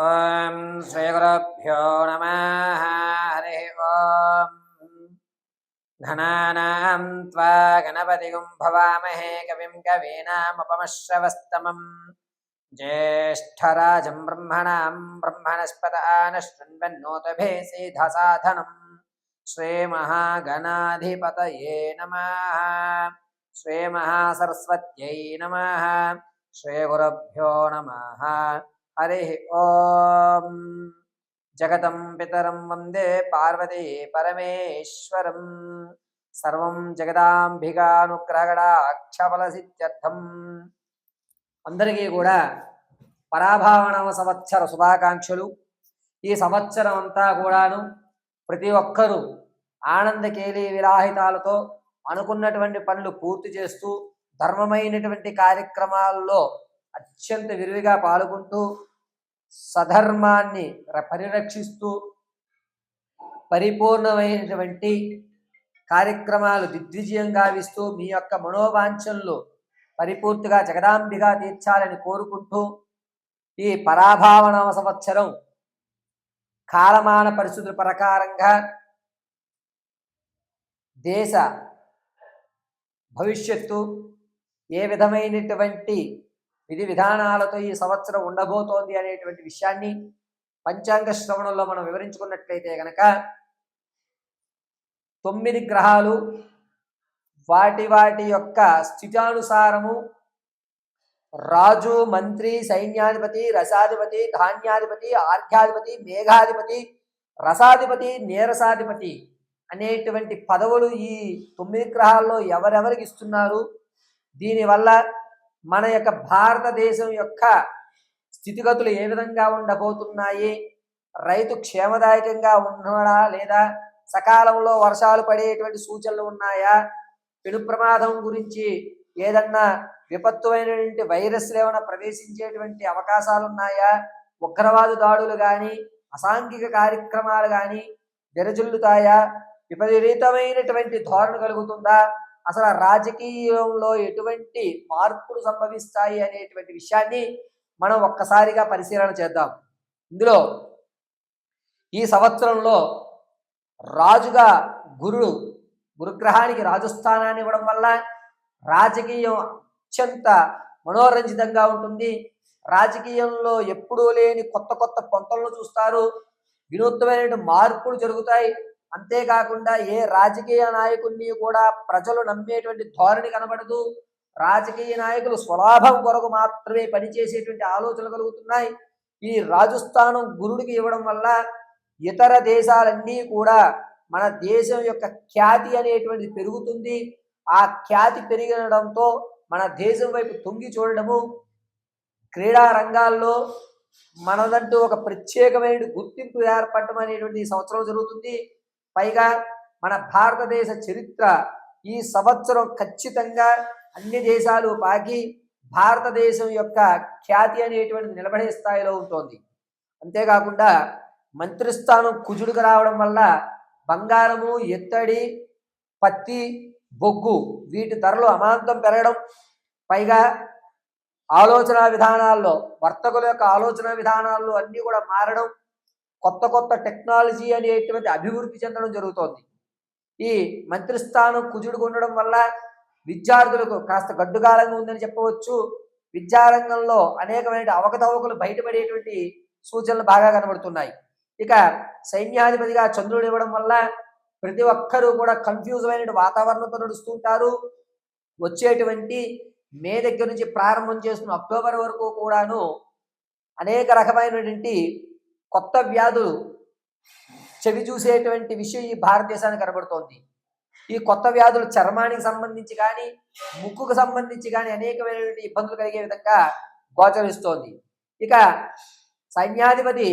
ఓం శ్రీ గురుభ్యో నమః. హరి ఓం. ఘనానాం త్వా గణపతిగుం భవామహే కవిం కవీనాముపమశ్రవస్తమం జ్యేష్ఠరాజం బ్రహ్మణాం బ్రహ్మణస్పత ఆనశృణ్వన్నోతభే సిద్ధసాధనం. శ్రీమహాగణాధిపతయే నమః. శ్రీమహాసరస్వత్యై నమః. శ్రీగురుభ్యో నమః. హరి ఓం. జగతం పితరం వందే పార్వతీ పరమేశ్వరం. సర్వం జగదాంబికానుగ్రహగడాక్షఫలసిద్ధ్యర్థం. అందరికీ కూడా పరాభావనవ సంవత్సర శుభాకాంక్షలు. ఈ సంవత్సరం అంతా కూడాను ప్రతి ఒక్కరూ ఆనందకేలి విలాహితాలతో అనుకున్నటువంటి పనులు పూర్తి చేస్తూ ధర్మమైనటువంటి కార్యక్రమాల్లో అత్యంత విరివిగా పాల్గొంటూ సధర్మాన్ని పరిరక్షిస్తూ పరిపూర్ణమైనటువంటి కార్యక్రమాలు దిగ్విజయం గావిస్తూ మీ యొక్క మనోవాంఛనలు పరిపూర్తిగా జగదాంబిగా తీర్చాలని కోరుకుంటూ ఈ పరాభావనవ సంవత్సరం కాలమాన పరిస్థితుల ప్రకారంగా దేశ భవిష్యత్తు ఏ విధమైనటువంటి విధి విధానాలతో ఈ సంవత్సరం ఉండబోతోంది అనేటువంటి విషయాన్ని పంచాంగ శ్రవణంలో మనం వివరించుకున్నట్లయితే కనుక 9 గ్రహాలు వాటి వాటి యొక్క స్థితానుసారము రాజు, మంత్రి, సైన్యాధిపతి, రసాధిపతి, ధాన్యాధిపతి, ఆర్ఘ్యాధిపతి, మేఘాధిపతి, రసాధిపతి, నీరసాధిపతి అనేటువంటి పదవులు ఈ 9 గ్రహాల్లో ఎవరెవరికి ఇస్తున్నారు, దీనివల్ల మన యొక్క భారతదేశం యొక్క స్థితిగతులు ఏ విధంగా ఉండబోతున్నాయి, రైతు క్షేమదాయకంగా ఉన్నాడా లేదా, సకాలంలో వర్షాలు పడేటువంటి సూచనలు ఉన్నాయా, పెను ప్రమాదం గురించి ఏదన్నా విపత్తుమైనటువంటి వైరస్లు ఏమైనా ప్రవేశించేటువంటి అవకాశాలు ఉన్నాయా, ఉగ్రవాద దాడులు కానీ అసాంఘిక కార్యక్రమాలు కానీ విరజిల్లుతాయా, విపరీతమైనటువంటి ధోరణి కలుగుతుందా, అసలు రాజకీయంలో ఎటువంటి మార్పులు సంభవిస్తాయి అనేటువంటి విషయాన్ని మనం ఒక్కసారిగా పరిశీలన చేద్దాం. ఇందులో ఈ సంవత్సరంలో రాజుగా గురుగ్రహానికి రాజస్థానాన్ని ఇవ్వడం వల్ల రాజకీయం అత్యంత మనోరంజితంగా ఉంటుంది. రాజకీయంలో ఎప్పుడూ లేని కొత్త కొత్త పొంతలను చూస్తారు, వినూత్నమైన మార్పులు జరుగుతాయి. అంతేకాకుండా ఏ రాజకీయ నాయకుడిని కూడా ప్రజలు నమ్మేటువంటి ధోరణి కనబడదు. రాజకీయ నాయకులు స్వలాభం కొరకు మాత్రమే పనిచేసేటువంటి ఆలోచనలు కలుగుతున్నాయి. ఈ రాజస్థానం గురుడికి ఇవ్వడం వల్ల ఇతర దేశాలన్నీ కూడా మన దేశం యొక్క ఖ్యాతి అనేటువంటిది పెరుగుతుంది. ఆ ఖ్యాతి పెరగడంతో మన దేశం వైపు తొంగి చూడడము, క్రీడా రంగాల్లో మనదంటూ ఒక ప్రత్యేకమైన గుర్తింపు ఏర్పడటం అనేటువంటి ఈ సంవత్సరం జరుగుతుంది. పైగా మన భారతదేశ చరిత్ర ఈ సంవత్సరం ఖచ్చితంగా అన్ని దేశాలు పాకి భారతదేశం యొక్క ఖ్యాతి అనేటువంటిది నిలబడే స్థాయిలో ఉంటుంది. అంతేకాకుండా మంత్రిస్థానం కుజుడికి రావడం వల్ల బంగారము, ఎత్తడి, పత్తి, బొగ్గు వీటి ధరలు అమాంతం పెరగడం, పైగా ఆలోచన విధానాల్లో వర్తకుల యొక్క ఆలోచన విధానాల్లో అన్నీ కూడా మారడం, కొత్త కొత్త టెక్నాలజీ అనేటువంటి అభివృద్ధి చెందడం జరుగుతోంది. ఈ మంత్రిస్థానం కుజుడుకు ఉండడం వల్ల విద్యార్థులకు కాస్త గడ్డుకాలంగా ఉందని చెప్పవచ్చు. విద్యారంగంలో అనేకమైన అవకతవకలు బయటపడేటువంటి సూచనలు బాగా కనబడుతున్నాయి. ఇక సైన్యాధిపతిగా చంద్రుడు ఇవ్వడం వల్ల ప్రతి ఒక్కరూ కూడా కన్ఫ్యూజ్ అయిన వాతావరణంతో నడుస్తుంటారు. వచ్చేటువంటి మే దగ్గర నుంచి ప్రారంభం చేసుకున్న అక్టోబర్ వరకు కూడాను అనేక రకమైనటువంటి కొత్త వ్యాధులు చెవి చూసేటువంటి విషయం ఈ భారతదేశానికి కనబడుతోంది. ఈ కొత్త వ్యాధులు చర్మానికి సంబంధించి కానీ ముక్కుకు సంబంధించి కానీ అనేకమైనటువంటి ఇబ్బందులు కలిగే విధంగా గోచరిస్తోంది. ఇక సైన్యాధిపతి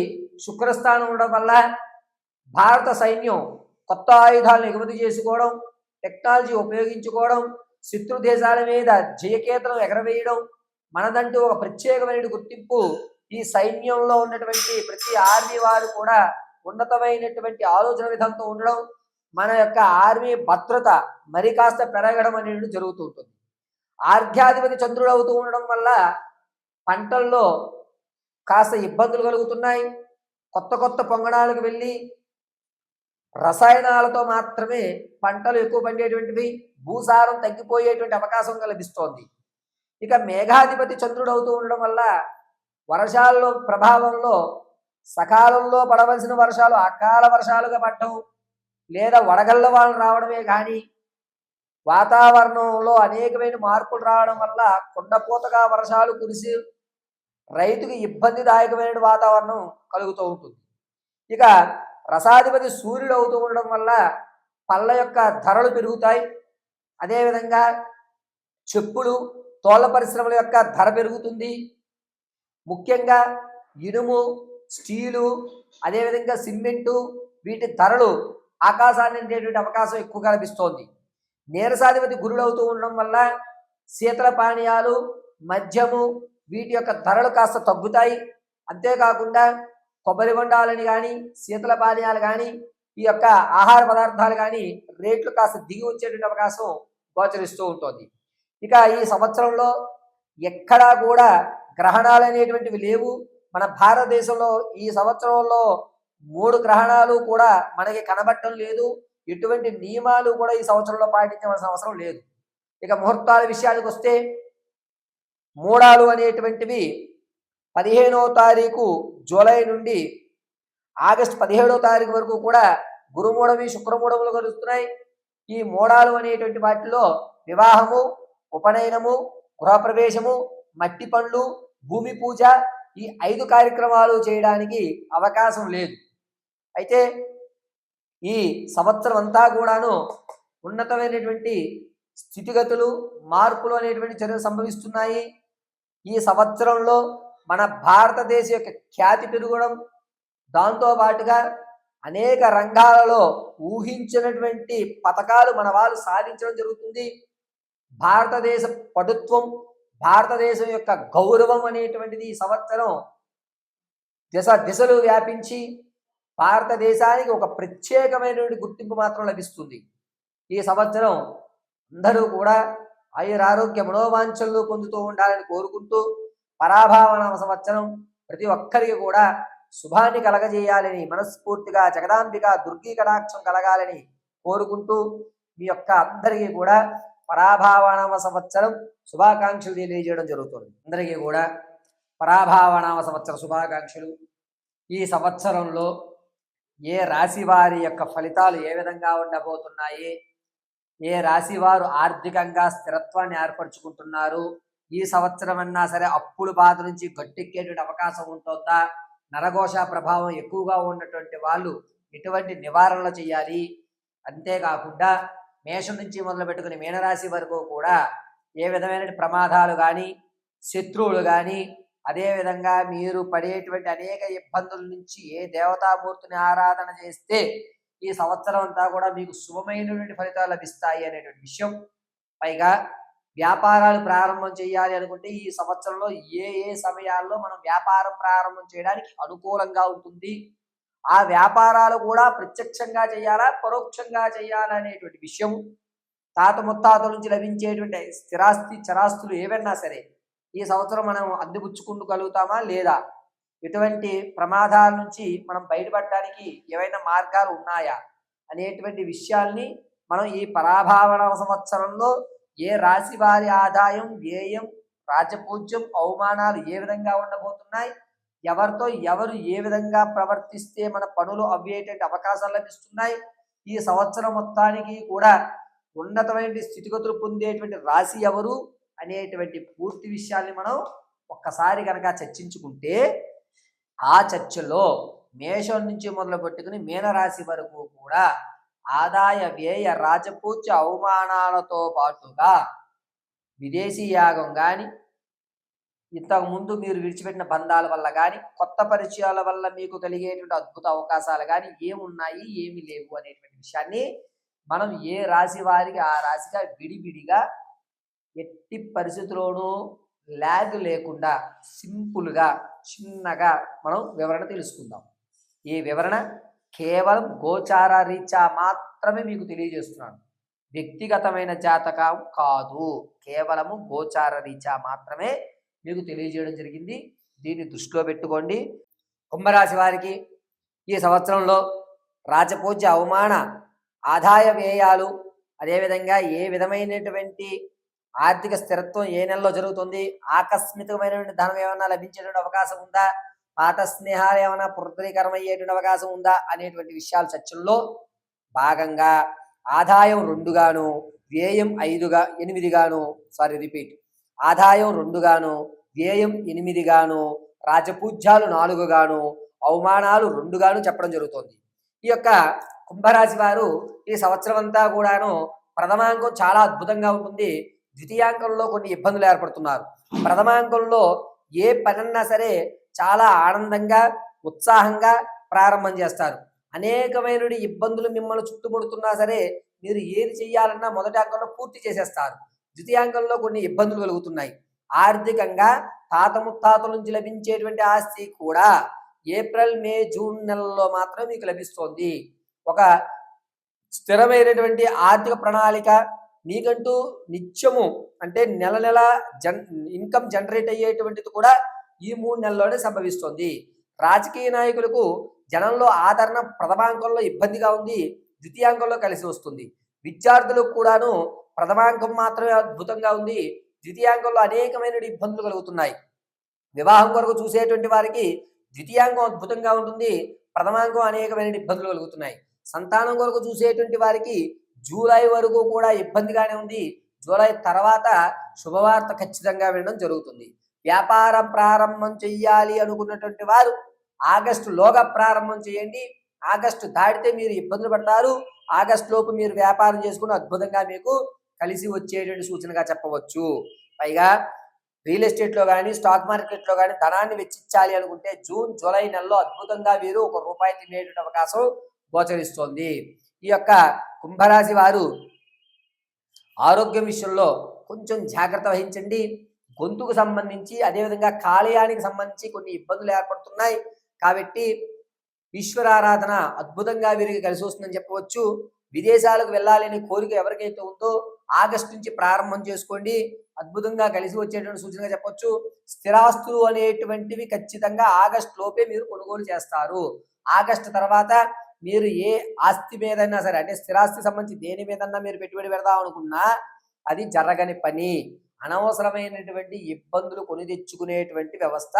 శుక్రస్థానం ఉండడం వల్ల భారత సైన్యం కొత్త ఆయుధాలను ఎగుమతి చేసుకోవడం, టెక్నాలజీ ఉపయోగించుకోవడం, శత్రు దేశాల మీద జయకేతనం ఎగరవేయడం, మనదంటూ ఒక ప్రత్యేకమైన గుర్తింపు ఈ సైన్యంలో ఉన్నటువంటి ప్రతి ఆర్మీ వారు కూడా ఉన్నతమైనటువంటి ఆలోచన విధానంతో ఉండడం, మన యొక్క ఆర్మీ భద్రత మరి కాస్త పెరగడం అనేది జరుగుతూ ఉంటుంది. ఆర్ఘ్యాధిపతి చంద్రుడు అవుతూ ఉండడం వల్ల పంటల్లో కాస్త ఇబ్బందులు కలుగుతున్నాయి. కొత్త కొత్త పొంగణాలకు వెళ్ళి రసాయనాలతో మాత్రమే పంటలు ఎక్కువ పండేటువంటివి, భూసారం తగ్గిపోయేటువంటి అవకాశం లభిస్తోంది. ఇక మేఘాధిపతి చంద్రుడు అవుతూ ఉండడం వల్ల వర్షాల్లో ప్రభావంలో సకాలంలో పడవలసిన వర్షాలు అకాల వర్షాలుగా పడటం, లేదా వడగళ్ళ వాళ్ళు రావడమే కానీ వాతావరణంలో అనేకమైన మార్పులు రావడం వల్ల కుండపోతగా వర్షాలు కురిసి రైతుకి ఇబ్బందిదాయకమైన వాతావరణం కలుగుతూ ఉంటుంది. ఇక రసాధిపతి సూర్యుడు అవుతూ ఉండడం వల్ల పళ్ళ యొక్క ధరలు పెరుగుతాయి. అదేవిధంగా చెప్పులు, తోళ్ల పరిశ్రమల యొక్క ధర పెరుగుతుంది. ముఖ్యంగా ఇనుము, స్టీలు, అదేవిధంగా సిమెంటు, వీటి ధరలు ఆకాశాన్ని అందేటువంటి అవకాశం ఎక్కువగా లభిస్తోంది. నీరసాధిపతి గురుడు అవుతూ ఉండడం వల్ల శీతల పానీయాలు, మద్యము, వీటి యొక్క ధరలు కాస్త తగ్గుతాయి. అంతేకాకుండా కొబ్బరి బొండాలని కానీ, శీతల పానీయాలు కానీ, ఈ యొక్క ఆహార పదార్థాలు కానీ రేట్లు కాస్త దిగి వచ్చేటువంటి అవకాశం గోచరిస్తూ ఉంటుంది. ఇక ఈ సంవత్సరంలో ఎక్కడా కూడా గ్రహణాలు అనేటువంటివి లేవు. మన భారతదేశంలో ఈ సంవత్సరంలో 3 గ్రహణాలు కూడా మనకి కనబడటం లేదు. ఎటువంటి నియమాలు కూడా ఈ సంవత్సరంలో పాటించవలసిన అవసరం లేదు. ఇక ముహూర్తాల విషయానికి వస్తే మూడాలు అనేటువంటివి 15వ తారీఖు జూలై నుండి ఆగస్టు 17వ తారీఖు వరకు కూడా గురుమూఢమి, శుక్రమూఢములు కలుస్తున్నాయి. ఈ మూడాలు అనేటువంటి వాటిలో వివాహము, ఉపనయనము, గృహప్రవేశము, మట్టి పనులు, భూమి పూజ, ఈ 5 కార్యక్రమాలు చేయడానికి అవకాశం లేదు. అయితే ఈ సంవత్సరం అంతా కూడాను ఉన్నతమైనటువంటి స్థితిగతులు, మార్పులు అనేటువంటి చర్యలు సంభవిస్తున్నాయి. ఈ సంవత్సరంలో మన భారతదేశ యొక్క ఖ్యాతి పెరగడం, దాంతో పాటుగా అనేక రంగాలలో ఊహించినటువంటి పథకాలు మన వాళ్ళు సాధించడం జరుగుతుంది. భారతదేశ పటుత్వం, భారతదేశం యొక్క గౌరవం అనేటువంటిది ఈ సంవత్సరం దిశలు వ్యాపించి భారతదేశానికి ఒక ప్రత్యేకమైనటువంటి గుర్తింపు మాత్రం లభిస్తుంది. ఈ సంవత్సరం అందరూ కూడా ఆయురారోగ్య మనోవాంఛలు పొందుతూ ఉండాలని కోరుకుంటూ, పరాభావన సంవత్సరం ప్రతి ఒక్కరికి కూడా శుభాన్ని కలగజేయాలని మనస్ఫూర్తిగా జగదాంబిక దుర్గీ కటాక్షం కలగాలని కోరుకుంటూ మీ యొక్క అందరికీ కూడా పరాభావనామ సంవత్సరం శుభాకాంక్షలు తెలియజేయడం జరుగుతుంది. అందరికీ కూడా పరాభావనామ సంవత్సర శుభాకాంక్షలు. ఈ సంవత్సరంలో ఏ రాశి వారి యొక్క ఫలితాలు ఏ విధంగా ఉండబోతున్నాయి, ఏ రాశి వారు ఆర్థికంగా స్థిరత్వాన్ని ఏర్పరచుకుంటున్నారు, ఈ సంవత్సరం అన్నా సరే అప్పుల బాధ నుంచి గట్టెక్కేటువంటి అవకాశం ఉంటుందా, నరఘోష ప్రభావం ఎక్కువగా ఉన్నటువంటి వాళ్ళు ఎటువంటి నివారణలు చేయాలి, అంతేకాకుండా మేషం నుంచి మొదలు పెట్టుకుని మీనరాశి వరకు కూడా ఏ విధమైన ప్రమాదాలు కానీ, శత్రువులు కానీ, అదేవిధంగా మీరు పడేటువంటి అనేక ఇబ్బందుల నుంచి ఏ దేవతామూర్తిని ఆరాధన చేస్తే ఈ సంవత్సరం అంతా కూడా మీకు శుభమైనటువంటి ఫలితాలు లభిస్తాయి అనేటువంటి విషయం. పైగా వ్యాపారాలు ప్రారంభం చేయాలి అనుకుంటే ఈ సంవత్సరంలో ఏ ఏ సమయాల్లో మనం వ్యాపారం ప్రారంభం చేయడానికి అనుకూలంగా ఉంటుంది, ఆ వ్యాపారాలు కూడా ప్రత్యక్షంగా చేయాలా, పరోక్షంగా చేయాలా అనేటువంటి విషయం. తాత ముత్తాతల నుంచి లభించేటువంటి స్థిరాస్తి చరాస్తులు ఏవైనా సరే ఈ సంవత్సరం మనం అందిపుచ్చుకుంటగలుగుతామా లేదా, ఎటువంటి ప్రమాదాల నుంచి మనం బయటపడడానికి ఏవైనా మార్గాలు ఉన్నాయా అనేటువంటి విషయాల్ని మనం ఈ పరాభావన సంవత్సరంలో ఏ రాశి వారి ఆదాయం, వ్యయం, రాజపూజ్యం, అవమానాలు ఏ విధంగా ఉండబోతున్నాయి, ఎవరితో ఎవరు ఏ విధంగా ప్రవర్తిస్తే మన పనులు అవ్వేటువంటి అవకాశాలు లభిస్తున్నాయి, ఈ సంవత్సరం మొత్తానికి కూడా ఉన్నతమైన స్థితిగతులు పొందేటువంటి రాశి ఎవరు అనేటువంటి పూర్తి విషయాల్ని మనం ఒక్కసారి కనుక చర్చించుకుంటే ఆ చర్చలో మేషం నుంచి మొదలు పెట్టుకుని మీనరాశి వరకు కూడా ఆదాయ, వ్యయ, రాజపూజ్య, అవమానాలతో పాటుగా విదేశీ యాగం కానీ, ఇంతకుముందు మీరు విడిచిపెట్టిన బంధాల వల్ల కానీ, కొత్త పరిచయాల వల్ల మీకు కలిగేటువంటి అద్భుత అవకాశాలు కానీ ఏమున్నాయి, ఏమి లేవు అనేటువంటి విషయాన్ని మనం ఏ రాశి వారికి ఆ రాశిగా విడివిడిగా ఎట్టి పరిస్థితుల్లోనూ ల్యాగ్ లేకుండా సింపుల్గా చిన్నగా మనం వివరణ తెలుసుకుందాం. ఈ వివరణ కేవలం గోచార రీత్యా మాత్రమే మీకు తెలియజేస్తున్నాను, వ్యక్తిగతమైన జాతకం కాదు, కేవలము గోచార రీత్యా మాత్రమే మీకు తెలియజేయడం జరిగింది. దీన్ని దృష్టిలో పెట్టుకోండి. కుంభరాశి వారికి ఈ సంవత్సరంలో రాజపూజ్య అవమాన ఆదాయ వ్యయాలు, అదేవిధంగా ఏ విధమైనటువంటి ఆర్థిక స్థిరత్వం ఏ నెలలో జరుగుతుంది, ఆకస్మికమైనటువంటి ధనం ఏమైనా లభించేటువంటి అవకాశం ఉందా, పాత స్నేహాలు ఏమైనా పునరుద్ధరీకరణ అయ్యేటువంటి అవకాశం ఉందా అనేటువంటి విషయాలు చర్చల్లో భాగంగా ఆదాయం 2 గాను వ్యయం 8 గాను ఆదాయం 2 గాను వ్యయం 8 గాను రాజపూజ్యాలు 4 గాను అవమానాలు 2 గాను చెప్పడం జరుగుతుంది. ఈ యొక్క కుంభరాశి వారు ఈ సంవత్సరం అంతా కూడాను ప్రథమాంకం చాలా అద్భుతంగా ఉంటుంది. ద్వితీయాంకంలో కొన్ని ఇబ్బందులు ఏర్పడుతున్నారు. ప్రథమాంకంలో ఏ పనన్నా సరే చాలా ఆనందంగా ఉత్సాహంగా ప్రారంభం చేస్తారు. అనేకమైన ఇబ్బందులు మిమ్మల్ని చుట్టుముడుతున్నా సరే మీరు ఏది చెయ్యాలన్నా మొదటి అంకంలో పూర్తి చేసేస్తారు. ద్వితీయాంకంలో కొన్ని ఇబ్బందులు కలుగుతున్నాయి. ఆర్థికంగా తాత ముత్తాతల నుంచి లభించేటువంటి ఆస్తి కూడా ఏప్రిల్ మే జూన్ నెలల్లో మాత్రం మీకు లభిస్తోంది. ఒక స్థిరమైనటువంటి ఆర్థిక ప్రణాళిక మీకంటూ నిత్యము అంటే నెల నెల ఇన్కమ్ జనరేట్ అయ్యేటువంటిది కూడా ఈ 3 నెలల్లోనే సంభవిస్తుంది. రాజకీయ నాయకులకు జనంలో ఆదరణ ప్రథమాంకంలో ఇబ్బందిగా ఉంది, ద్వితీయాంకంలో కలిసి వస్తుంది. విద్యార్థులకు కూడాను ప్రథమాంకం మాత్రమే అద్భుతంగా ఉంది, ద్వితీయాంకంలో అనేకమైన ఇబ్బందులు కలుగుతున్నాయి. వివాహం కొరకు చూసేటువంటి వారికి ద్వితీయాంకం అద్భుతంగా ఉంటుంది, ప్రథమాంకం అనేకమైన ఇబ్బందులు కలుగుతున్నాయి. సంతానం కొరకు చూసేటువంటి వారికి జూలై వరకు కూడా ఇబ్బందిగానే ఉంది. జూలై తర్వాత శుభవార్త ఖచ్చితంగా వినడం జరుగుతుంది. వ్యాపారం ప్రారంభం చెయ్యాలి అనుకున్నటువంటి వారు ఆగస్టులోగా ప్రారంభం చేయండి. ఆగస్టు దాటితే మీరు ఇబ్బందులు పడతారు. ఆగస్టు లోపు మీరు వ్యాపారం చేసుకుని అద్భుతంగా మీకు కలిసి వచ్చేటువంటి సూచనగా చెప్పవచ్చు. పైగా రియల్ ఎస్టేట్లో కానీ స్టాక్ మార్కెట్లో కానీ ధనాన్ని వెచ్చించాలి అనుకుంటే జూన్ జూలై నెలలో అద్భుతంగా వీరు ₹1 తినేటువంటి అవకాశం గోచరిస్తోంది. ఈ యొక్క కుంభరాశి వారు ఆరోగ్యం విషయంలో కొంచెం జాగ్రత్త వహించండి. గొంతుకు సంబంధించి అదేవిధంగా కాలేయానికి సంబంధించి కొన్ని ఇబ్బందులు ఏర్పడుతున్నాయి. కాబట్టి ఈశ్వరారాధన అద్భుతంగా వీరికి కలిసి వస్తుందని చెప్పవచ్చు. విదేశాలకు వెళ్ళాలని కోరిక ఎవరికైతే ఉందో ఆగస్టు నుంచి ప్రారంభం చేసుకోండి, అద్భుతంగా కలిసి వచ్చేటువంటి సూచనగా చెప్పవచ్చు. స్థిరాస్తులు అనేటువంటివి ఖచ్చితంగా ఆగస్టు లోపే మీరు కొనుగోలు చేస్తారు. ఆగస్టు తర్వాత మీరు ఏ ఆస్తి మీదైనా సరే అంటే స్థిరాస్తి సంబంధించి దేని మీదన్నా మీరు పెట్టుబడి పెడదాం అనుకున్నా అది జరగని పని. అనవసరమైనటువంటి ఇబ్బందులు కొని తెచ్చుకునేటువంటి వ్యవస్థ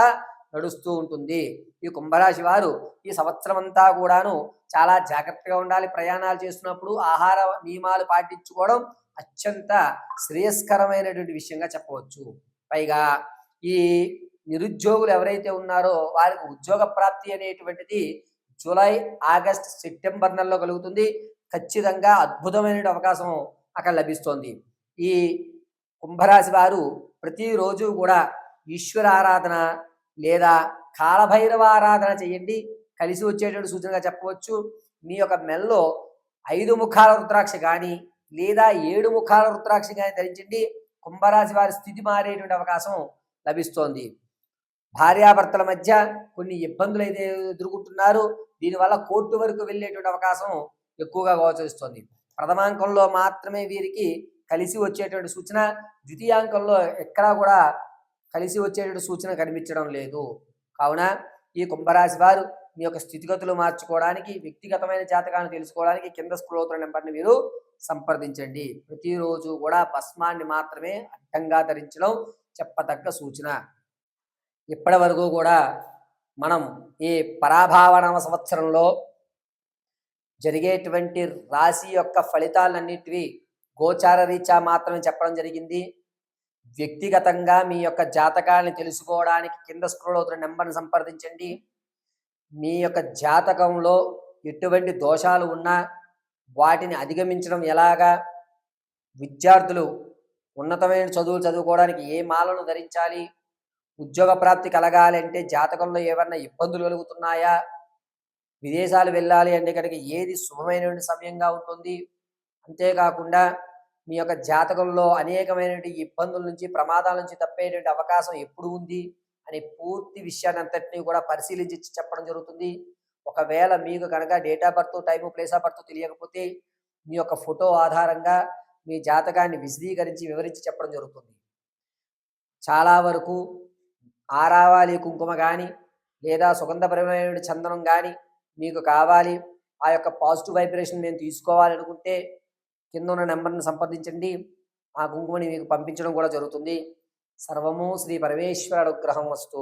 నడుస్తూ ఉంటుంది. ఈ కుంభరాశి వారు ఈ సంవత్సరం అంతా కూడాను చాలా జాగ్రత్తగా ఉండాలి. ప్రయాణాలు చేస్తున్నప్పుడు ఆహార నియమాలు పాటించుకోవడం అత్యంత శ్రేయస్కరమైనటువంటి విషయంగా చెప్పవచ్చు. పైగా ఈ నిరుద్యోగులు ఎవరైతే ఉన్నారో వారికి ఉద్యోగ ప్రాప్తి అనేటువంటిది జూలై ఆగస్ట్ సెప్టెంబర్ నెలలో కలుగుతుంది. ఖచ్చితంగా అద్భుతమైన అవకాశం అక్కడ లభిస్తోంది. ఈ కుంభరాశి వారు ప్రతిరోజు కూడా ఈశ్వర ఆరాధన లేదా కాలభైరవ ఆరాధన చేయండి, కలిసి వచ్చేటువంటి సూచనగా చెప్పవచ్చు. మీ యొక్క మెల్లో 5 ముఖాల రుద్రాక్ష కానీ లేదా 7 ముఖాల రుద్రాక్ష కానీ ధరించండి. కుంభరాశి వారి స్థితి మారేటువంటి అవకాశం లభిస్తోంది. భార్యాభర్తల మధ్య కొన్ని ఇబ్బందులు అయితే ఎదుర్కొంటున్నారు. దీనివల్ల కోర్టు వరకు వెళ్ళేటువంటి అవకాశం ఎక్కువగా గోచరిస్తుంది. ప్రథమాంకంలో మాత్రమే వీరికి కలిసి వచ్చేటువంటి సూచన, ద్వితీయాంకంలో ఎక్కడా కూడా కలిసి వచ్చేటువంటి సూచన కనిపించడం లేదు. కావున ఈ కుంభరాశి వారు మీ యొక్క స్థితిగతులు మార్చుకోవడానికి, వ్యక్తిగతమైన జాతకాలను తెలుసుకోవడానికి కింద స్క్రోల్ అవుతున్న నెంబర్ని మీరు సంప్రదించండి. ప్రతిరోజు కూడా భస్మాన్ని మాత్రమే అడ్డంగా ధరించడం చెప్పదగ్గ సూచన. ఇప్పటి వరకు కూడా మనం ఈ పరాభావనవ సంవత్సరంలో జరిగేటువంటి రాశి యొక్క ఫలితాలన్నిటివి గోచార రీత్యా మాత్రమే చెప్పడం జరిగింది. వ్యక్తిగతంగా మీ యొక్క జాతకాన్ని తెలుసుకోవడానికి కింద స్క్రోల్ అవుతున్న నెంబర్ని సంప్రదించండి. మీ యొక్క జాతకంలో ఎటువంటి దోషాలు ఉన్నా వాటిని అధిగమించడం ఎలాగా, విద్యార్థులు ఉన్నతమైన చదువులు చదువుకోవడానికి ఏ మాలను ధరించాలి, ఉద్యోగ ప్రాప్తి కలగాలి అంటే జాతకంలో ఏమన్నా ఇబ్బందులు కలుగుతున్నాయా, విదేశాలు వెళ్ళాలి అంటే కనుక ఏది శుభమైనటువంటి సమయంగా ఉంటుంది, అంతేకాకుండా మీ యొక్క జాతకంలో అనేకమైనటువంటి ఇబ్బందుల నుంచి ప్రమాదాల నుంచి తప్పేటువంటి అవకాశం ఎప్పుడు ఉంది అనే పూర్తి విషయాన్ని అంతటినీ కూడా పరిశీలించి చెప్పడం జరుగుతుంది. ఒకవేళ మీకు కనుక date of birth, time, place of birth తెలియకపోతే మీ యొక్క ఫోటో ఆధారంగా మీ జాతకాన్ని విశదీకరించి వివరించి చెప్పడం జరుగుతుంది. చాలా వరకు ఆరావాలి కుంకుమ కానీ లేదా సుగంధపరమైన చందనం కానీ మీకు కావాలి, ఆ యొక్క పాజిటివ్ వైబ్రేషన్ నేను తీసుకోవాలనుకుంటే కింద ఉన్న నెంబర్ని సంప్రదించండి. ఆ కుంకుమని మీకు పంపించడం కూడా జరుగుతుంది. సర్వము శ్రీ పరమేశ్వర అనుగ్రహం వస్తు.